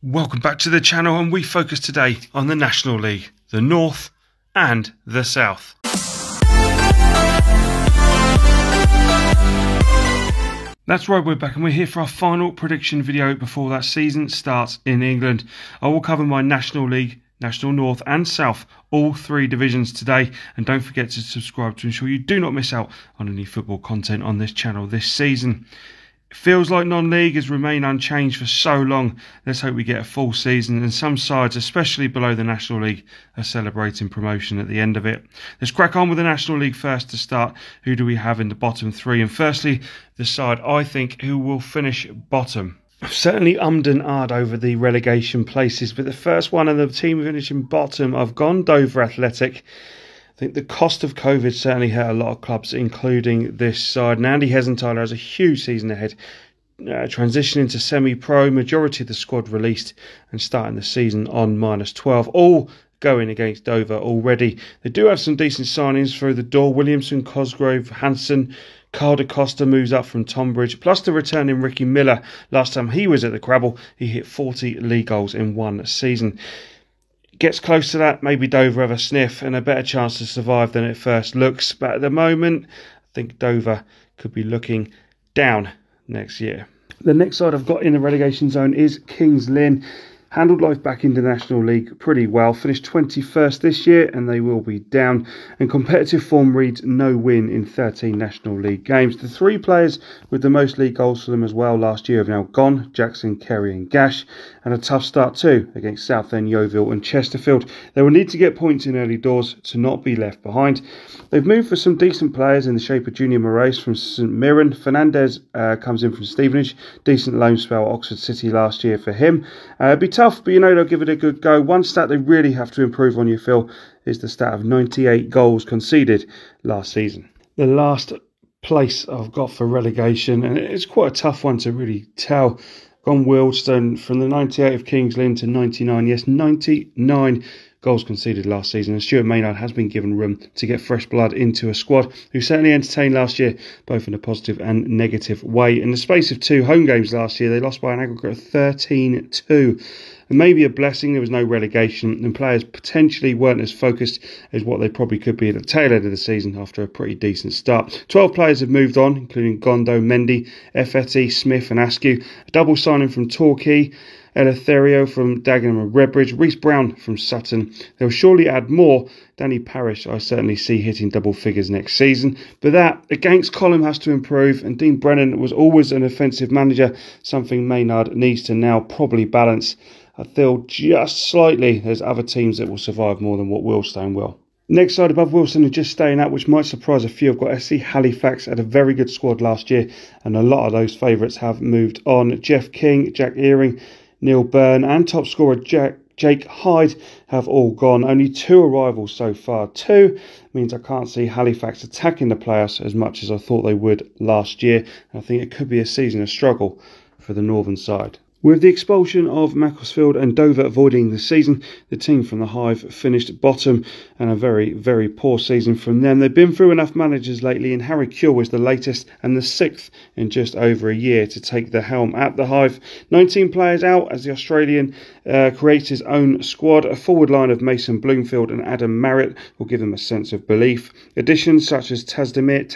Welcome back to the channel, and we focus today on the National League, the North and the South. That's right, we're back and we're here for our final prediction video before that season starts in England. I will cover my National League, National North and South, all three divisions today, and don't forget to subscribe to ensure you do not miss out on any football content on this channel this season. It feels like non-league has remained unchanged for so long. Let's hope we get a full season, and some sides, especially below the National League, are celebrating promotion at the end of it. Let's crack on with the National League first to start. Who do we have in the bottom three? And firstly, the side I think who will finish bottom. I've certainly ummed and ahed over the relegation places, but the first one and the team finishing bottom, I've gone Dover Athletic. I think the cost of COVID certainly hurt a lot of clubs, including this side. And Andy Hesenthaler has a huge season ahead, transitioning to semi-pro, majority of the squad released and starting the season on -12, all going against Dover already. They do have some decent signings through the door. Williamson, Cosgrove, Hansen, Carl de Costa moves up from Tonbridge, plus the returning Ricky Miller. Last time he was at the Crabble, he hit 40 league goals in one season. Gets close to that, maybe Dover have a sniff and a better chance to survive than it first looks. But at the moment, I think Dover could be looking down next year. The next side I've got in the relegation zone is Kings Lynn. Handled life back in the National League pretty well. Finished 21st this year and they will be down. And competitive form reads no win in 13 National League games. The three players with the most league goals for them as well last year have now gone. Jackson, Kerry and Gash. And a tough start too against Southend, Yeovil and Chesterfield. They will need to get points in early doors to not be left behind. They've moved for some decent players in the shape of Junior Moraes from St Mirren. Fernandez comes in from Stevenage. Decent loan spell at Oxford City last year for him. It'd be tough, but they'll give it a good go. One stat they really have to improve on, you feel, is the stat of 98 goals conceded last season. The last place I've got for relegation, and it's quite a tough one to really tell. Gone Wealdstone from the 98 of Kings Lynn to 99. Yes, 99 goals conceded last season, and Stuart Maynard has been given room to get fresh blood into a squad who certainly entertained last year, both in a positive and negative way. In the space of two home games last year, they lost by an aggregate of 13-2. And maybe a blessing there was no relegation and players potentially weren't as focused as what they probably could be at the tail end of the season after a pretty decent start. 12 players have moved on, including Gondo, Mendy, Effetti, Smith and Askew. A double signing from Torquay, Eleutherio from Dagenham and Redbridge, Reece Brown from Sutton. They'll surely add more. Danny Parish I certainly see hitting double figures next season. But that against Column has to improve, and Dean Brennan was always an offensive manager, something Maynard needs to now probably balance. I feel just slightly there's other teams that will survive more than what Wealdstone will. Next side above Wilson are just staying out, which might surprise a few. I've got SC Halifax, had a very good squad last year, and a lot of those favourites have moved on. Jeff King, Jack Earing, Neil Byrne and top scorer Jake Hyde have all gone. Only two arrivals so far. Two means I can't see Halifax attacking the playoffs as much as I thought they would last year. I think it could be a season of struggle for the northern side. With the expulsion of Macclesfield and Dover avoiding the season, the team from the Hive finished bottom, and a very, very poor season from them. They've been through enough managers lately, and Harry Kewell was the latest and the sixth in just over a year to take the helm at the Hive. 19 players out as the Australian creates his own squad. A forward line of Mason Bloomfield and Adam Marriott will give them a sense of belief. Additions such as Tasdemir,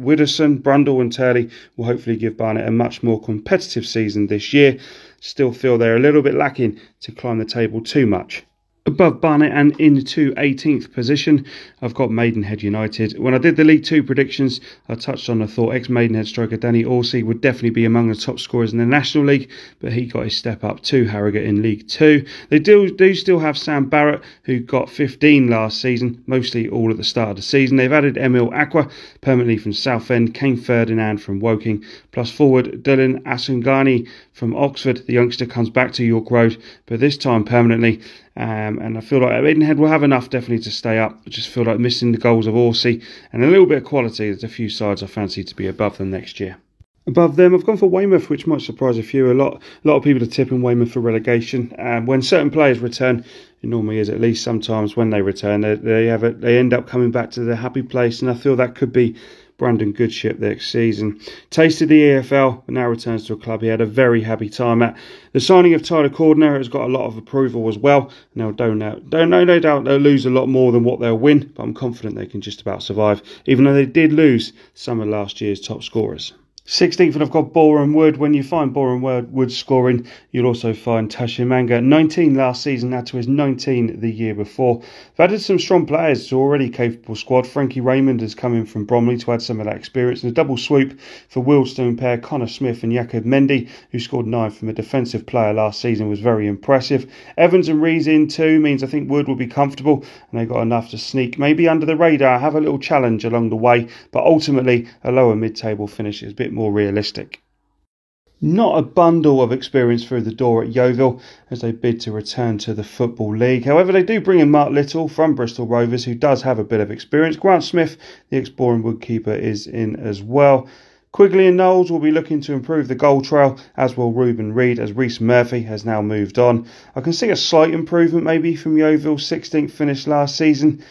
Widdowson, Brundle and Turley will hopefully give Barnet a much more competitive season this year. Still feel they're a little bit lacking to climb the table too much. Above Barnet and into 18th position, I've got Maidenhead United. When I did the League 2 predictions, I touched on the thought ex-Maidenhead striker Danny Orsi would definitely be among the top scorers in the National League, but he got his step up to Harrogate in League 2. They do still have Sam Barrett, who got 15 last season, mostly all at the start of the season. They've added Emil Aqua, permanently from Southend, Kane Ferdinand from Woking, plus forward Dylan Asungani from Oxford. The youngster comes back to York Road, but this time permanently. And I feel like Maidenhead will have enough definitely to stay up. I just feel like missing the goals of Orsi and a little bit of quality. There's a few sides I fancy to be above them next year. Above them, I've gone for Weymouth, which might surprise a few. A lot of people are tipping Weymouth for relegation. When certain players return, it normally is at least sometimes when they return, they end up coming back to their happy place, and I feel that could be Brandon Goodship next season. Tasted the EFL, but now returns to a club he had a very happy time at. The signing of Tyler Cordner has got a lot of approval as well. Now, no doubt they'll lose a lot more than what they'll win, but I'm confident they can just about survive, even though they did lose some of last year's top scorers. 16th, and I've got Boreham Wood. When you find Boreham Wood scoring, you'll also find Tashimanga. 19 last season, add to his 19 the year before. They've added some strong players to an already capable squad. Frankie Raymond has come in from Bromley to add some of that experience. And a double swoop for Wealdstone pair Connor Smith and Jakob Mendy, who scored 9 from a defensive player last season, was very impressive. Evans and Rees in too means I think Wood will be comfortable, and they've got enough to sneak maybe under the radar, have a little challenge along the way, but ultimately a lower mid-table finish is a bit more realistic. Not a bundle of experience through the door at Yeovil as they bid to return to the Football League. However, they do bring in Mark Little from Bristol Rovers, who does have a bit of experience. Grant Smith, the ex-Boreham Wood keeper, is in as well. Quigley and Knowles will be looking to improve the goal trail, as will Ruben Reid, as Reese Murphy has now moved on. I can see a slight improvement maybe from Yeovil's 16th finish last season,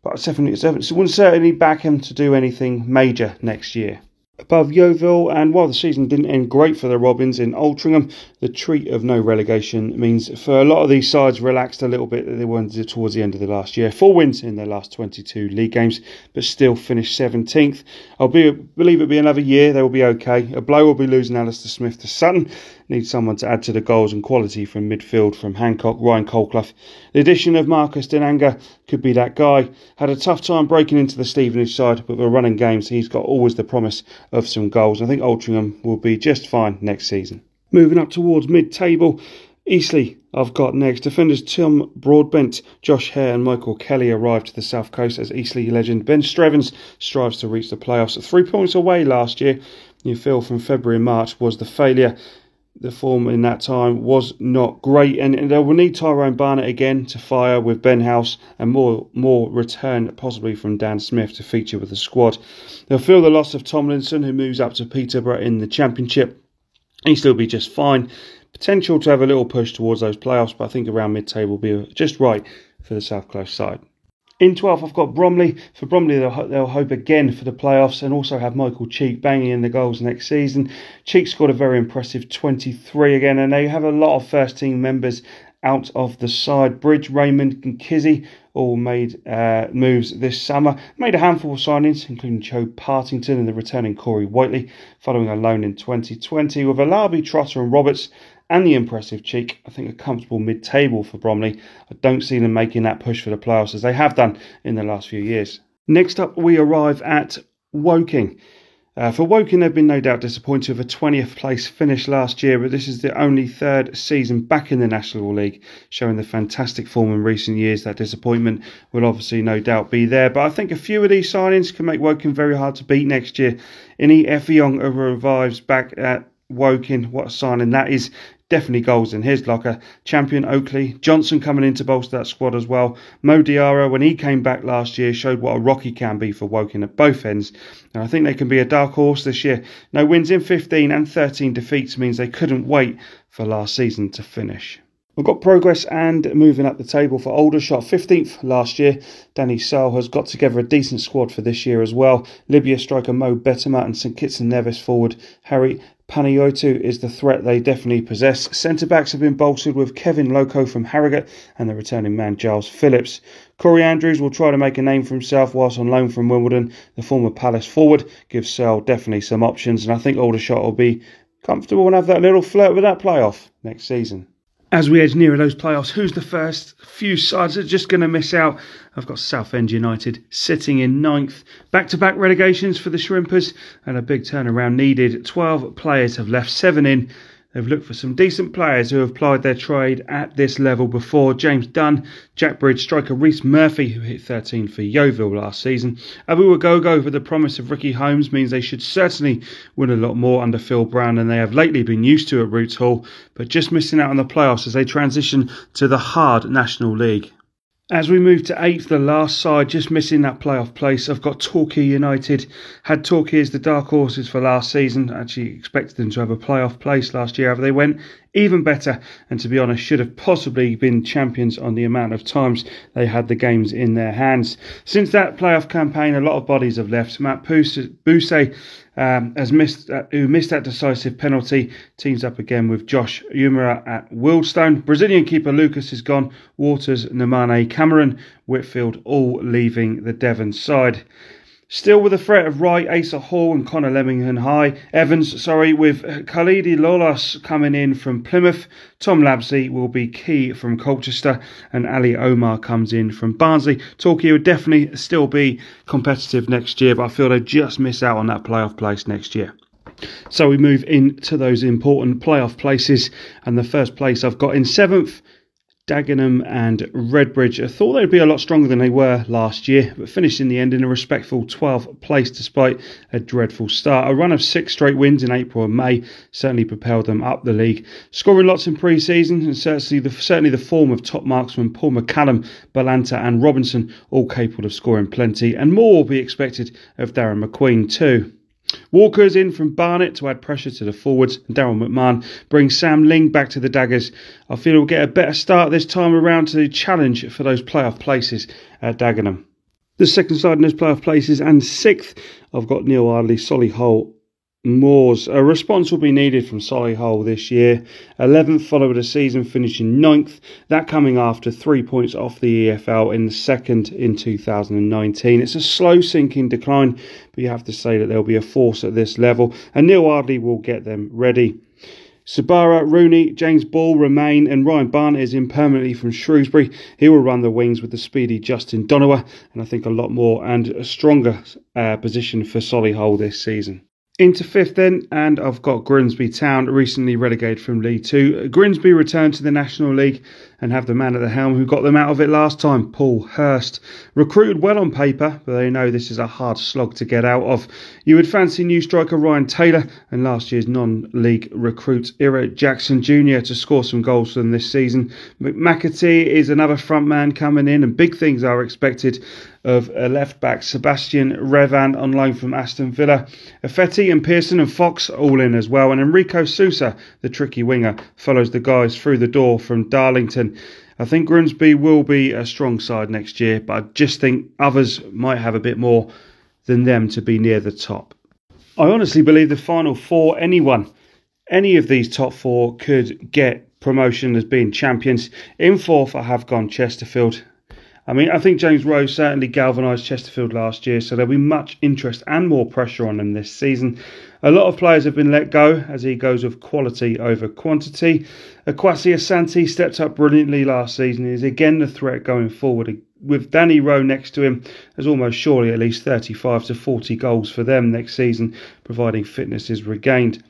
but I wouldn't certainly back him to do anything major next year. Above Yeovil, and while the season didn't end great for the Robins in Altrincham, the treat of no relegation means for a lot of these sides relaxed a little bit that they wanted towards the end of the last year. 4 wins in their last 22 league games, but still finished 17th. Believe it'll be another year, they will be okay. A blow will be losing Alistair Smith to Sutton. Need someone to add to the goals and quality from midfield from Hancock, Ryan Colclough. The addition of Marcus Denanga could be that guy. Had a tough time breaking into the Stevenage side, but with running games, he's got always the promise of some goals. I think Altrincham will be just fine next season. Moving up towards mid-table, Eastleigh I've got next. Defenders Tim Broadbent, Josh Hare and Michael Kelly arrived to the South Coast as Eastleigh legend Ben Strevens strives to reach the playoffs. 3 points away last year. You feel from February and March was the failure. The form in that time was not great, and they will need Tyrone Barnett again to fire with Ben House, and more return possibly from Dan Smith to feature with the squad. They'll feel the loss of Tomlinson, who moves up to Peterborough in the Championship. He'll still be just fine. Potential to have a little push towards those playoffs, but I think around mid-table will be just right for the South Coast side. In 12th, I've got Bromley. For Bromley, they'll hope again for the playoffs and also have Michael Cheek banging in the goals next season. Cheek scored a very impressive 23 again, and they have a lot of first-team members out of the side. Bridge, Raymond and Kizzy all made moves this summer. Made a handful of signings, including Joe Partington and the returning Corey Whiteley, following a loan in 2020. With Alabi, Trotter and Roberts and the impressive Cheek, I think a comfortable mid-table for Bromley. I don't see them making that push for the playoffs as they have done in the last few years. Next up, we arrive at Woking. For Woking, they've been no doubt disappointed with a 20th place finish last year, but this is the only third season back in the National League, showing the fantastic form in recent years. That disappointment will obviously no doubt be there, but I think a few of these signings can make Woking very hard to beat next year. Ini Effiong revives back at Woking. What a signing that is. Definitely goals in his locker. Champion Oakley. Johnson coming in to bolster that squad as well. Mo Diarra, when he came back last year, showed what a rock he can be for Woking at both ends. And I think they can be a dark horse this year. No wins in 15 and 13 defeats means they couldn't wait for last season to finish. We've got progress and moving up the table for Aldershot. 15th last year. Danny Searle has got together a decent squad for this year as well. Libya striker Mo Betema and St Kitts and Nevis forward Harry Panayotu is the threat they definitely possess. Centre-backs have been bolstered with Kevin Loco from Harrogate and the returning man Giles Phillips. Corey Andrews will try to make a name for himself whilst on loan from Wimbledon. The former Palace forward gives Searle definitely some options, and I think Aldershot will be comfortable and have that little flirt with that playoff next season. As we edge nearer those playoffs, who's the first few sides that are just going to miss out? I've got Southend United sitting in 9th. Back-to-back relegations for the Shrimpers and a big turnaround needed. 12 players have left, 7 in. They've looked for some decent players who have plied their trade at this level before. James Dunn, Jack Bridge, striker Reese Murphy, who hit 13 for Yeovil last season. Abu Agogo, with the promise of Ricky Holmes, means they should certainly win a lot more under Phil Brown than they have lately been used to at Roots Hall, but just missing out on the playoffs as they transition to the hard National League. As we move to 8th, the last side just missing that playoff place, I've got Torquay United. Had Torquay as the dark horses for last season. Actually expected them to have a playoff place last year. However, they went even better, and to be honest, should have possibly been champions on the amount of times they had the games in their hands. Since that playoff campaign, a lot of bodies have left. Matt Bousset who missed that decisive penalty, teams up again with Josh Umara at Wealdstone. Brazilian keeper Lucas is gone. Waters, Nemane, Cameron, Whitfield all leaving the Devon side. Still with the threat of Wright, Asa Hall and Connor Evans, with Khalidi Lolas coming in from Plymouth. Tom Labsey will be key from Colchester, and Ali Omar comes in from Barnsley. Torquay will definitely still be competitive next year, but I feel they just miss out on that playoff place next year. So we move into those important playoff places, and the first place I've got in 7th, Dagenham and Redbridge. I thought they'd be a lot stronger than they were last year, but finished in the end in a respectful 12th place despite a dreadful start. A run of 6 straight wins in April and May certainly propelled them up the league, scoring lots in pre-season, and certainly the form of top marksmen Paul McCallum, Balanta and Robinson, all capable of scoring plenty, and more will be expected of Darren McQueen too. Walker's in from Barnet to add pressure to the forwards, and Daryl McMahon brings Sam Ling back to the Daggers. I feel he'll get a better start this time around to challenge for those playoff places at Dagenham. The second side in those playoff places, and 6th, I've got Neil Ardley, Solihull Moors. A response will be needed from Solihull this year. 11th followed the season, finishing 9th. That coming after 3 points off the EFL in the second in 2019. It's a slow sinking decline, but you have to say that there'll be a force at this level, and Neil Ardley will get them ready. Sabara, Rooney, James Ball remain, and Ryan Barnett is in permanently from Shrewsbury. He will run the wings with the speedy Justin Donowa, and I think a lot more and a stronger position for Solihull this season. Into 5th then, and I've got Grimsby Town, recently relegated from League 2. Grimsby return to the National League and have the man at the helm who got them out of it last time, Paul Hurst. Recruited well on paper, but they know this is a hard slog to get out of. You would fancy new striker Ryan Taylor and last year's non-league recruit Ira Jackson Jr. to score some goals for them this season. McAtee is another front man coming in, and big things are expected of a left-back Sebastian Revan on loan from Aston Villa. Affetti and Pearson and Fox all in as well, and Enrico Sousa, the tricky winger, follows the guys through the door from Darlington. I think Grimsby will be a strong side next year, but I just think others might have a bit more than them to be near the top. I honestly believe the final 4, any of these top 4 could get promotion as being champions. In 4th, I have gone Chesterfield. I think James Rose certainly galvanised Chesterfield last year, so there'll be much interest and more pressure on him this season. A lot of players have been let go as he goes with quality over quantity. Akwasi Asante stepped up brilliantly last season. He is again the threat going forward. With Danny Rowe next to him, there's almost surely at least 35 to 40 goals for them next season, providing fitness is regained.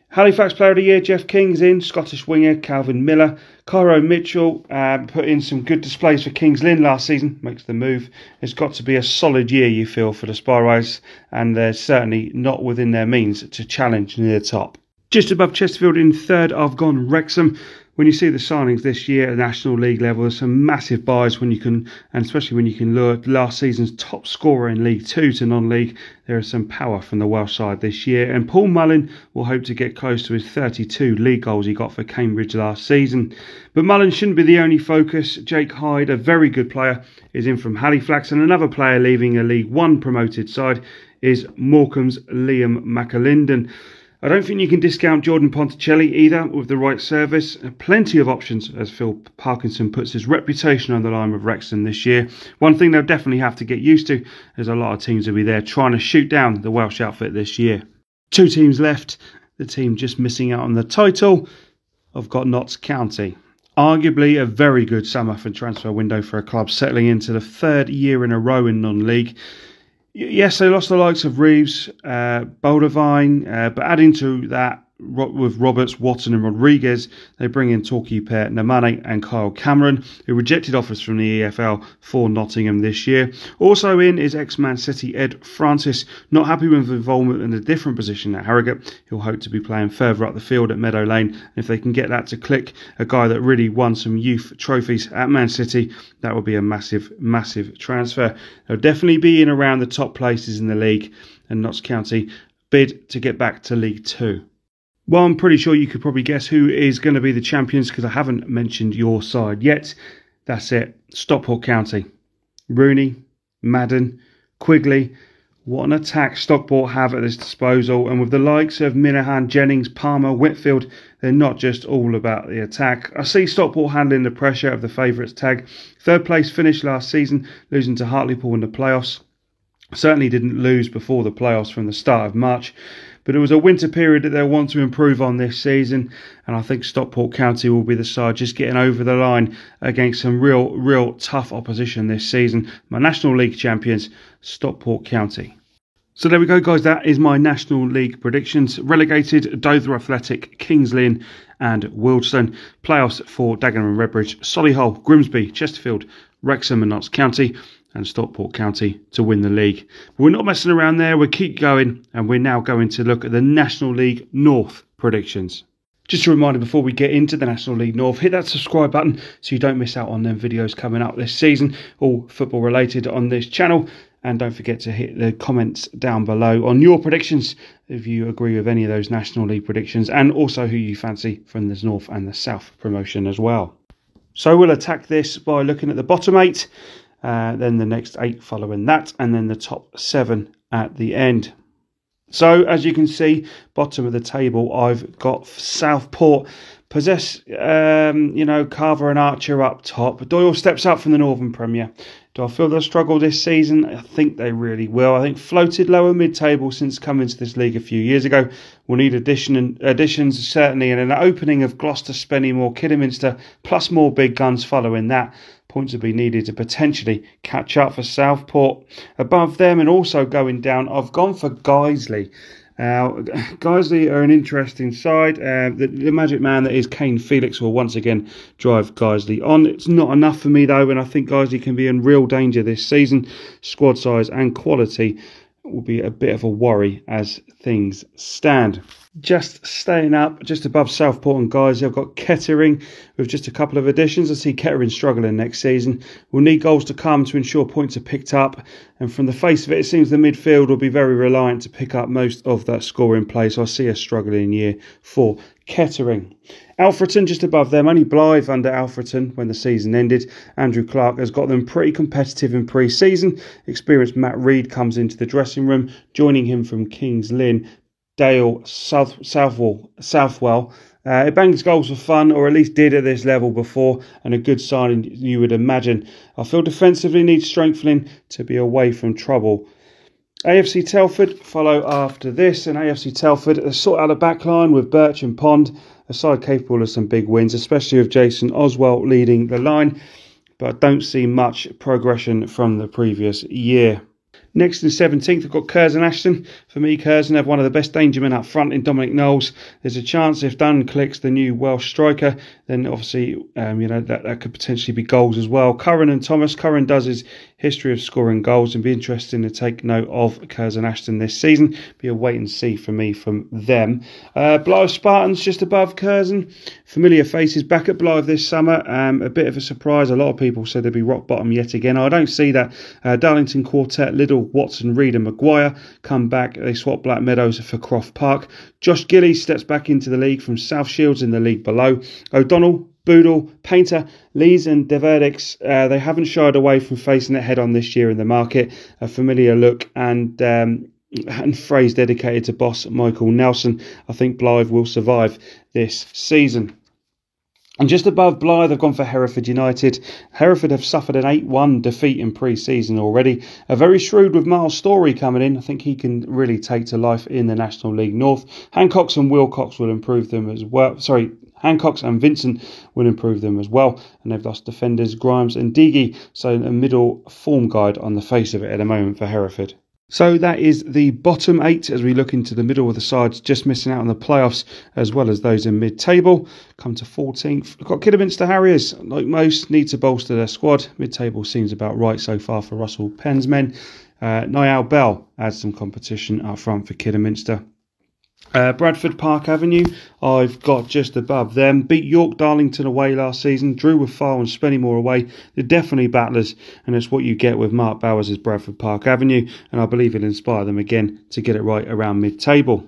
Halifax Player of the Year, Jeff King's in. Scottish winger, Calvin Miller. Cairo Mitchell put in some good displays for Kings Lynn last season. Makes the move. It's got to be a solid year, you feel, for the Sparrows, and they're certainly not within their means to challenge near the top. Just above Chesterfield in 3rd, I've gone Wrexham. When you see the signings this year at National League level, there's some massive buys and especially when you can lure last season's top scorer in League 2 to non-league. There is some power from the Welsh side this year, and Paul Mullin will hope to get close to his 32 league goals he got for Cambridge last season. But Mullin shouldn't be the only focus. Jake Hyde, a very good player, is in from Halifax, and another player leaving a League 1 promoted side is Morecambe's Liam McAlinden. I don't think you can discount Jordan Ponticelli either with the right service. Plenty of options as Phil Parkinson puts his reputation on the line with Wrexham this year. One thing they'll definitely have to get used to is a lot of teams will be there trying to shoot down the Welsh outfit this year. 2 teams left. The team just missing out on the title. I've got Notts County. Arguably a very good summer for transfer window for a club settling into the 3rd year in a row in non-league. Yes, they lost the likes of Reeves, Boldavine, but adding to that, with Roberts, Watson and Rodriguez. They bring in Torquay Pear, Namane and Kyle Cameron, who rejected offers from the EFL for Nottingham this year. Also in is ex-Man City Ed Francis, not happy with involvement in a different position at Harrogate. He'll hope to be playing further up the field at Meadow Lane. And if they can get that to click, a guy that really won some youth trophies at Man City, that would be a massive, massive transfer. They'll definitely be in around the top places in the league, and Notts County bid to get back to League Two. Well, I'm pretty sure you could probably guess who is going to be the champions because I haven't mentioned your side yet. That's it. Stockport County. Rooney, Madden, Quigley. What an attack Stockport have at this disposal. And with the likes of Minahan, Jennings, Palmer, Whitfield, they're not just all about the attack. I see Stockport handling the pressure of the favourites tag. Third place finish last season, losing to Hartlepool in the playoffs. Certainly didn't lose before the playoffs from the start of March. But it was a winter period that they'll want to improve on this season. And I think Stockport County will be the side just getting over the line against some real tough opposition this season. My National League champions, Stockport County. So there we go, guys. That is my National League predictions. Relegated, Dover Athletic, Kings Lynn and Wealdstone. Playoffs for Dagenham and Redbridge, Solihull, Grimsby, Chesterfield, Wrexham and Notts County, and Stockport County to win the league. But we're not messing around there. We keep going, and we're now going to look at the National League North predictions. Just a reminder before we get into the National League North, hit that subscribe button so you don't miss out on them videos coming up this season, all football related on this channel. And don't forget to hit the comments down below on your predictions if you agree with any of those National League predictions, and also who you fancy from the North and the South promotion as well. So we'll attack this by looking at the bottom 8. Then the next 8 following that, and then the top 7 at the end. So as you can see, bottom of the table, I've got Southport possess, Carver and Archer up top. Doyle steps up from the Northern Premier. Do I feel they'll struggle this season? I think they really will. I think floated lower mid-table since coming to this league a few years ago. We'll need additions certainly, and an opening of Gloucester, Spennymoor, Kidderminster, plus more big guns following that. Points will be needed to potentially catch up for Southport. Above them and also going down, I've gone for Guiseley. Guiseley are an interesting side. The magic man that is Kane Felix will once again drive Guiseley on. It's not enough for me though, and I think Guiseley can be in real danger this season. Squad size and quality will be a bit of a worry as things stand. Just staying up, just above Southport and Guiseley, I've got Kettering with just a couple of additions. I see Kettering struggling next season. We'll need goals to come to ensure points are picked up. And from the face of it, it seems the midfield will be very reliant to pick up most of that scoring play. So I see a struggling year for Kettering. Alfreton just above them, only Blythe under Alfreton when the season ended. Andrew Clark has got them pretty competitive in pre-season. Experienced Matt Reed comes into the dressing room, joining him from Kings Lynn. Dale Southwell. It bangs goals for fun, or at least did at this level before, and a good signing you would imagine. I feel defensively needs strengthening to be away from trouble. AFC Telford follow after this, and AFC Telford sort out a back line with Birch and Pond, a side capable of some big wins, especially with Jason Oswald leading the line, but I don't see much progression from the previous year. Next in 17th, I've got Curzon Ashton. For me, Curzon have one of the best danger men up front in Dominic Knowles. There's a chance if Dunn clicks, the new Welsh striker, then obviously that could potentially be goals as well. Curran and Thomas. Curran does his history of scoring goals and be interesting to take note of Curzon Ashton this season. Be a wait and see for me from them. Blythe Spartans just above Curzon. Familiar faces back at Blythe this summer. A bit of a surprise. A lot of people said they'd be rock bottom yet again. I don't see that. Darlington Quartet, Liddell, Watson, Reid and Maguire come back. They swap Black Meadows for Croft Park. Josh Gillies steps back into the league from South Shields in the league below. O'Donnell, Boodle, Painter, Lees and Deverdix, they haven't shied away from facing it head on this year in the market. A familiar look and phrase dedicated to boss Michael Nelson. I think Blythe will survive this season. And just above Blythe, I've gone for Hereford United. Hereford have suffered an 8-1 defeat in pre-season already. Very shrewd with Miles Storey coming in. I think he can really take to life in the National League North. Hancocks and Wilcox will improve them as well. Hancocks and Vincent will improve them as well. And they've lost defenders Grimes and Deagy. So a middle form guide on the face of it at the moment for Hereford. So that is the bottom 8 as we look into the middle of the sides, just missing out on the playoffs, as well as those in mid-table. Come to 14th. We've got Kidderminster Harriers, like most, need to bolster their squad. Mid-table seems about right so far for Russell Penn's men. Niall Bell adds some competition up front for Kidderminster. Bradford Park Avenue, I've got just above them. Beat York Darlington away last season, drew with Fyle and Spennymoor away. They're definitely battlers, and it's what you get with Mark Bowers' Bradford Park Avenue, and I believe it'll inspire them again to get it right around mid-table.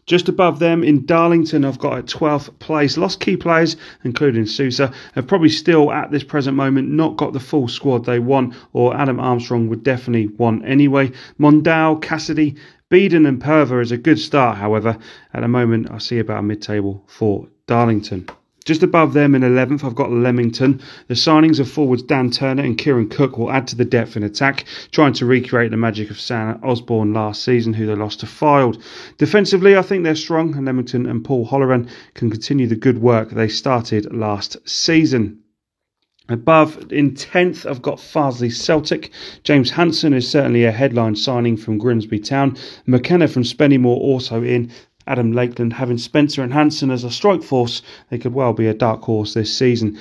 Just above them in Darlington, I've got at 12th place. Lost key players, including Sousa, have probably still at this present moment not got the full squad they want, or Adam Armstrong would definitely want anyway. Mondow, Cassidy, Beedon and Perver is a good start, however. At the moment, I see about a mid-table for Darlington. Just above them in 11th, I've got Leamington. The signings of forwards Dan Turner and Kieran Cook will add to the depth in attack, trying to recreate the magic of Sam Osborne last season, who they lost to Fylde. Defensively, I think they're strong, and Leamington and Paul Holloran can continue the good work they started last season. Above, in 10th, I've got Farsley Celtic. James Hanson is certainly a headline signing from Grimsby Town. McKenna from Spennymoor also in. Adam Lakeland having Spencer and Hanson as a strike force, they could well be a dark horse this season.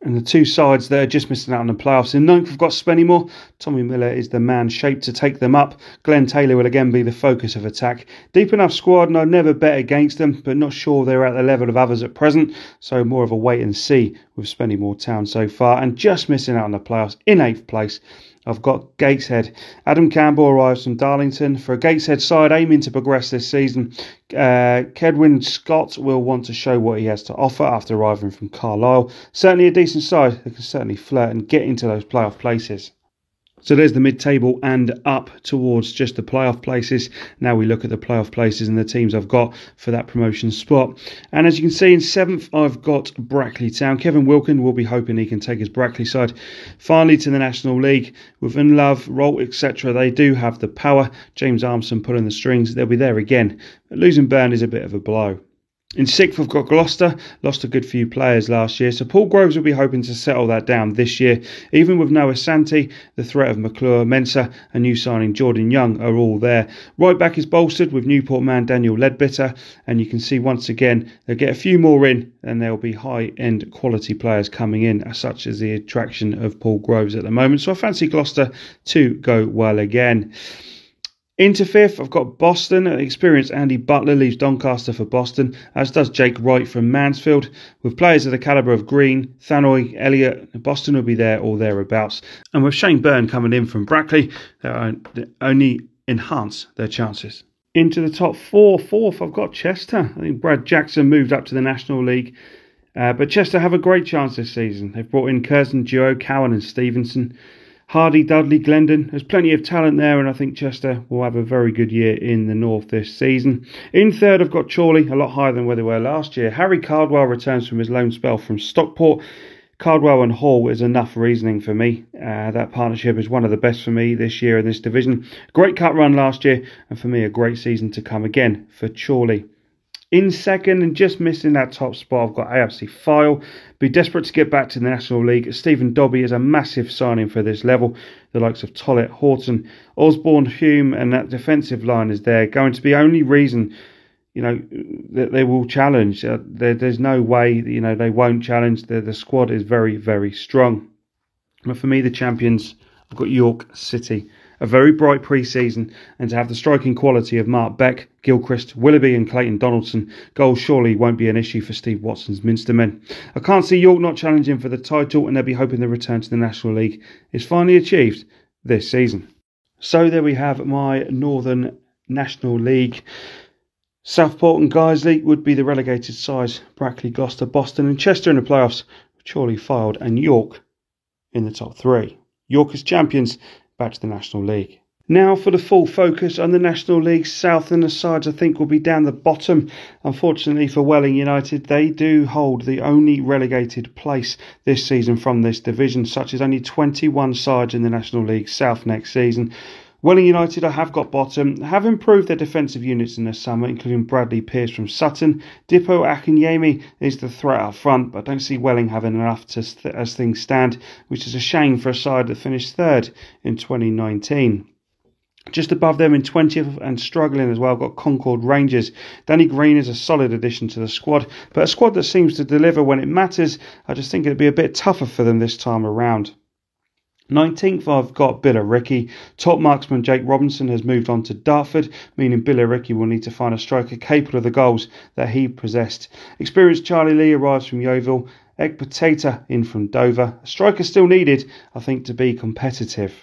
And the two sides there just missing out on the playoffs. In 9th, we've got Spennymoor. Tommy Miller is the man shaped to take them up. Glenn Taylor will again be the focus of attack. Deep enough squad, and I'd never bet against them, but not sure they're at the level of others at present. So more of a wait and see with Spennymoor Town so far. And just missing out on the playoffs in 8th place, I've got Gateshead. Adam Campbell arrives from Darlington for a Gateshead side aiming to progress this season. Kedwin Scott will want to show what he has to offer after arriving from Carlisle. Certainly a decent side that can certainly flirt and get into those playoff places. So there's the mid-table and up towards just the playoff places. Now we look at the playoff places and the teams I've got for that promotion spot. And as you can see, in 7th, I've got Brackley Town. Kevin Wilkin will be hoping he can take his Brackley side finally to the National League. With Unlove, Rolt, etc., they do have the power. James Armstrong pulling the strings. They'll be there again. But losing Byrne is a bit of a blow. In 6th, we've got Gloucester, lost a good few players last year, so Paul Groves will be hoping to settle that down this year. Even with Noah Santi, the threat of McClure, Mensah and new signing Jordan Young are all there. Right back is bolstered with Newport man Daniel Ledbetter, and you can see once again they'll get a few more in and there'll be high-end quality players coming in, such as the attraction of Paul Groves at the moment. So I fancy Gloucester to go well again. Into 5th, I've got Boston. Experienced Andy Butler leaves Doncaster for Boston, as does Jake Wright from Mansfield. With players of the calibre of Green, Thanoy, Elliott, Boston will be there or thereabouts. And with Shane Byrne coming in from Brackley, they'll only enhance their chances. Into the top 4. 4th, I've got Chester. I think Brad Jackson moved up to the National League. But Chester have a great chance this season. They've brought in Curzon, Duo, Cowan and Stevenson. Hardy, Dudley, Glendon. There's plenty of talent there, and I think Chester will have a very good year in the North this season. In 3rd, I've got Chorley, a lot higher than where they were last year. Harry Cardwell returns from his loan spell from Stockport. Cardwell and Hall is enough reasoning for me. That partnership is one of the best for me this year in this division. Great cut run last year, and for me, a great season to come again for Chorley. In 2nd, and just missing that top spot, I've got AFC Fyle. Be desperate to get back to the National League. Stephen Dobby is a massive signing for this level. The likes of Tollett, Horton, Osborne, Hume, and that defensive line is there. Going to be only reason, that they will challenge. There's no way, they won't challenge. The squad is very, very strong. But for me, the champions, I've got York City. A very bright pre-season, and to have the striking quality of Mark Beck, Gilchrist, Willoughby and Clayton Donaldson, goals surely won't be an issue for Steve Watson's Minster men. I can't see York not challenging for the title, and they'll be hoping the return to the National League is finally achieved this season. So there we have my Northern National League. Southport and Guiseley would be the relegated sides. Brackley, Gloucester, Boston and Chester in the playoffs. Chorley, Fylde and York in the top 3. York as champions, back to the National League. Now for the full focus on the National League South, and the sides I think will be down the bottom. Unfortunately for Welling United, they do hold the only relegated place this season from this division, such as only 21 sides in the National League South next season. Welling United, I have got bottom, have improved their defensive units in the summer, including Bradley Pearce from Sutton. Dippo Akinyemi is the threat up front, but I don't see Welling having enough as things stand, which is a shame for a side that finished 3rd in 2019. Just above them in 20th and struggling as well, got Concord Rangers. Danny Green is a solid addition to the squad, but a squad that seems to deliver when it matters. I just think it'd be a bit tougher for them this time around. 19th, I've got Billericay. Top marksman Jake Robinson has moved on to Dartford, meaning Billericay will need to find a striker capable of the goals that he possessed. Experienced Charlie Lee arrives from Yeovil. Egg Potato in from Dover. A striker still needed, I think, to be competitive.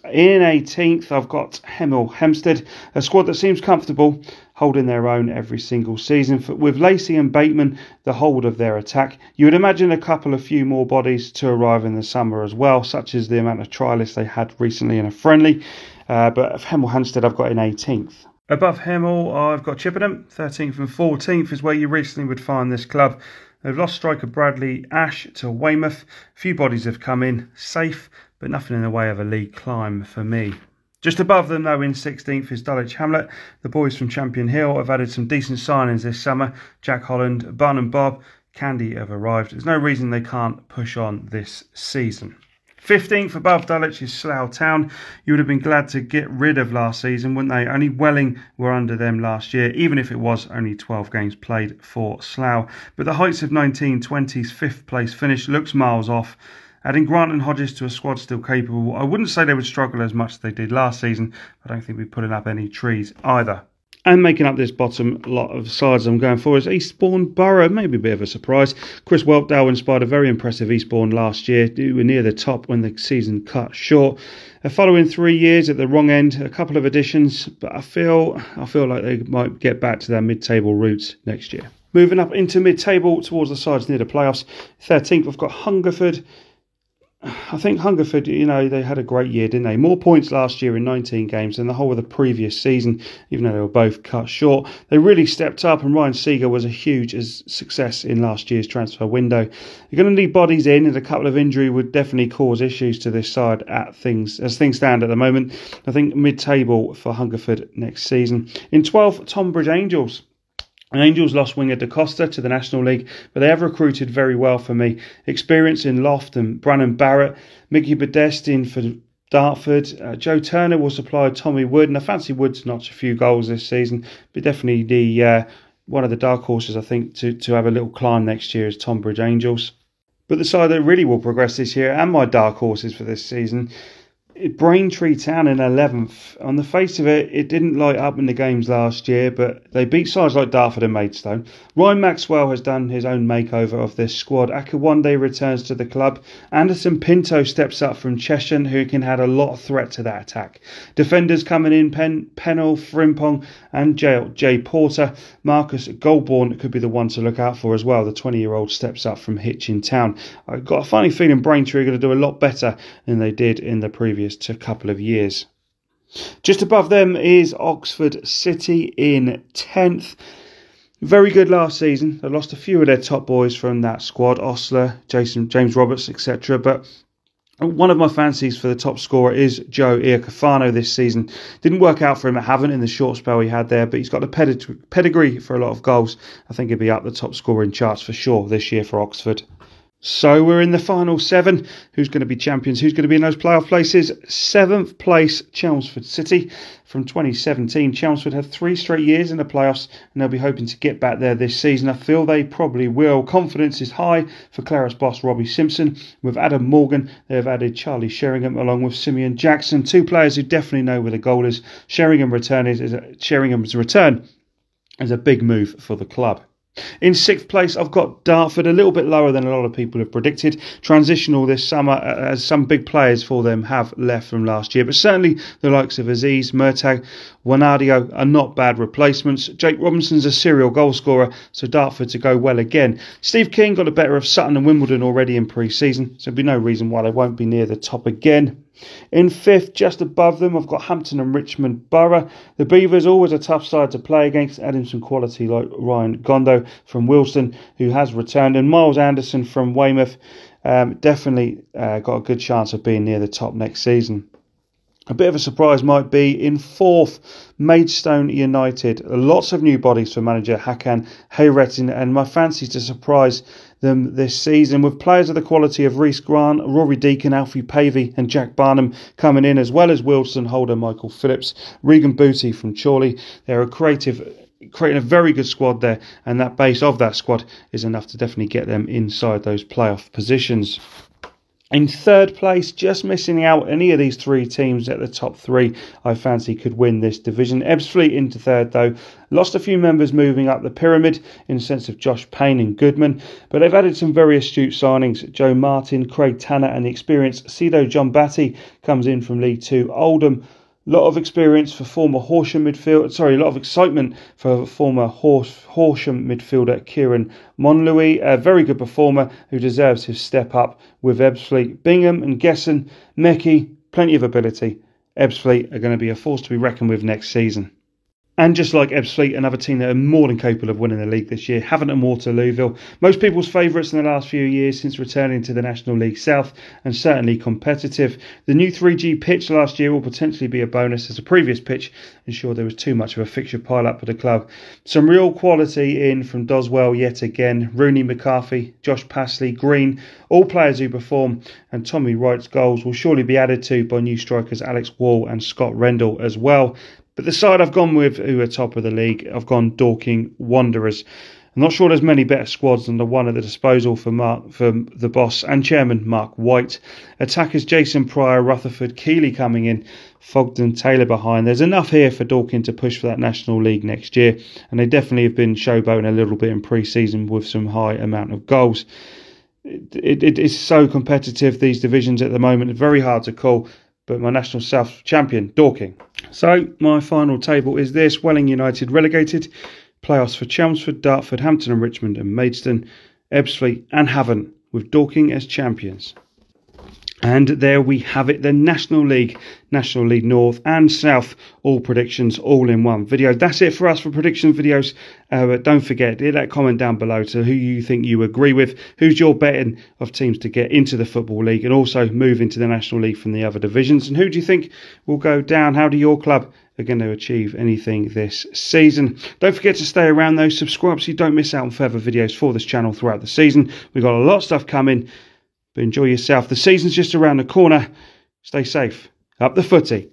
In 18th, I've got Hemel Hempstead, a squad that seems comfortable, holding their own every single season. With Lacey and Bateman the hold of their attack, you would imagine a few more bodies to arrive in the summer as well, such as the amount of trialists they had recently in a friendly. But Hemel Hempstead I've got in 18th. Above Hemel, I've got Chippenham. 13th and 14th is where you recently would find this club. They've lost striker Bradley Ash to Weymouth. A few bodies have come in, safe, but nothing in the way of a league climb for me. Just above them, though, in 16th is Dulwich Hamlet. The boys from Champion Hill have added some decent signings this summer. Jack Holland, Bun and Bob, Candy have arrived. There's no reason they can't push on this season. 15th above Dulwich is Slough Town. You would have been glad to get rid of last season, wouldn't they? Only Welling were under them last year, even if it was only 12 games played for Slough. But the heights of 1920's 5th place finish looks miles off. Adding Grant and Hodges to a squad still capable, I wouldn't say they would struggle as much as they did last season. I don't think we'd be putting up any trees either. And making up this bottom lot of sides I'm going for is Eastbourne Borough. Maybe a bit of a surprise. Chris Whelpdale inspired a very impressive Eastbourne last year. They were near the top when the season cut short. Following 3 years at the wrong end, a couple of additions, but I feel like they might get back to their mid-table roots next year. Moving up into mid-table towards the sides near the playoffs. 13th, I've got Hungerford. I think Hungerford, they had a great year, didn't they? More points last year in 19 games than the whole of the previous season, even though they were both cut short. They really stepped up, and Ryan Seeger was a huge success in last year's transfer window. You're going to need bodies in, and a couple of injury would definitely cause issues to this side as things stand at the moment. I think mid-table for Hungerford next season. In 12th, Tonbridge Angels. The Angels lost winger Da Costa to the National League, but they have recruited very well for me. Experience in Loft and Brannon Barrett, Mickey Bedest in for Dartford. Joe Turner will supply Tommy Wood, and I fancy Wood to notch a few goals this season. But definitely one of the dark horses, I think, to have a little climb next year is Tonbridge Angels. But the side that really will progress this year, and my dark horses for this season, Braintree Town in 11th. On the face of it, it didn't light up in the games last year, but they beat sides like Dartford and Maidstone. Ryan Maxwell has done his own makeover of this squad. Akawande returns to the club. Anderson Pinto steps up from Cheshire, who can add a lot of threat to that attack. Defenders coming in, Pennell, Frimpong and Jay Porter. Marcus Goldborn could be the one to look out for as well. The 20-year-old steps up from Hitchin Town. I've got a funny feeling Braintree are going to do a lot better than they did in the previous couple of years. Just above them is Oxford City in 10th. Very good last season. They lost a few of their top boys from that squad, Osler, James Roberts, etc. But one of my fancies for the top scorer is Joe Iacofano this season. Didn't work out for him at Havant in the short spell he had there, but he's got the pedigree for a lot of goals. I think he'll be up the top scoring charts for sure this year for Oxford. So we're in the final 7. Who's going to be champions? Who's going to be in those playoff places? 7th place, Chelmsford City. From 2017, Chelmsford had 3 straight years in the playoffs, and they'll be hoping to get back there this season. I feel they probably will. Confidence is high for Claris boss Robbie Simpson. With Adam Morgan, they have added Charlie Sheringham along with Simeon Jackson. 2 players who definitely know where the goal is. Sheringham's return is a big move for the club. In 6th place, I've got Dartford, a little bit lower than a lot of people have predicted. Transitional this summer, as some big players for them have left from last year. But certainly the likes of Aziz, Murtag, Wanadio are not bad replacements. Jake Robinson's a serial goal scorer, so Dartford to go well again. Steve King got the better of Sutton and Wimbledon already in pre-season, so there'll be no reason why they won't be near the top again. In 5th, just above them, I've got Hampton and Richmond Borough. The Beavers, always a tough side to play against, adding some quality like Ryan Gondo from Wilston, who has returned, and Miles Anderson from Weymouth. Definitely got a good chance of being near the top next season. A bit of a surprise might be in 4th, Maidstone United. Lots of new bodies for manager Hakan Hayretin, and my fancy to surprise them this season, with players of the quality of Reece Grant, Rory Deacon, Alfie Pavey and Jack Barnum coming in, as well as Wilson, Holder, Michael Phillips, Regan Booty from Chorley. They're creating a very good squad there, and that base of that squad is enough to definitely get them inside those playoff positions. In third place, just missing out any of these three teams at the top three I fancy could win this division. Ebbsfleet into third though. Lost a few members moving up the pyramid in the sense of Josh Payne and Goodman, but they've added some very astute signings. Joe Martin, Craig Tanner and the experienced Sido John Batty comes in from League 2 Oldham. A lot of experience for former Horsham midfielder. A lot of excitement for former Horsham midfielder Kieran Monlouis, a very good performer who deserves his step up with Ebbsfleet. Bingham and Gesson, Meckie, plenty of ability. Ebbsfleet are going to be a force to be reckoned with next season. And just like Ebbsfleet, another team that are more than capable of winning the league this year, Havant and Waterlooville. Most people's favourites in the last few years since returning to the National League South, and certainly competitive. The new 3G pitch last year will potentially be a bonus, as the previous pitch ensured there was too much of a fixture pile-up for the club. Some real quality in from Doswell yet again. Rooney, McCarthy, Josh Pasley, Green, all players who perform, and Tommy Wright's goals will surely be added to by new strikers Alex Wall and Scott Rendell as well. But the side I've gone with, who are top of the league, I've gone Dorking Wanderers. I'm not sure there's many better squads than the one at the disposal for the boss and chairman Mark White. Attackers Jason Pryor, Rutherford, Keeley coming in, Fogden, Taylor behind. There's enough here for Dorking to push for that National League next year, and they definitely have been showboating a little bit in pre-season with some high amount of goals. It is so competitive, these divisions at the moment. It's very hard to call. But my National South champion, Dorking. So my final table is this: Welling United relegated, playoffs for Chelmsford, Dartford, Hampton and Richmond and Maidstone, Ebbsfleet and Havant, with Dorking as champions. And there we have it, the National League North and South, all predictions, all in one video. That's it for us for prediction videos. But don't forget, hit that comment down below to who you think you agree with, who's your betting of teams to get into the Football League and also move into the National League from the other divisions. And who do you think will go down? How do your club are going to achieve anything this season? Don't forget to stay around though, subscribe so you don't miss out on further videos for this channel throughout the season. We've got a lot of stuff coming. But enjoy yourself. The season's just around the corner. Stay safe. Up the footy.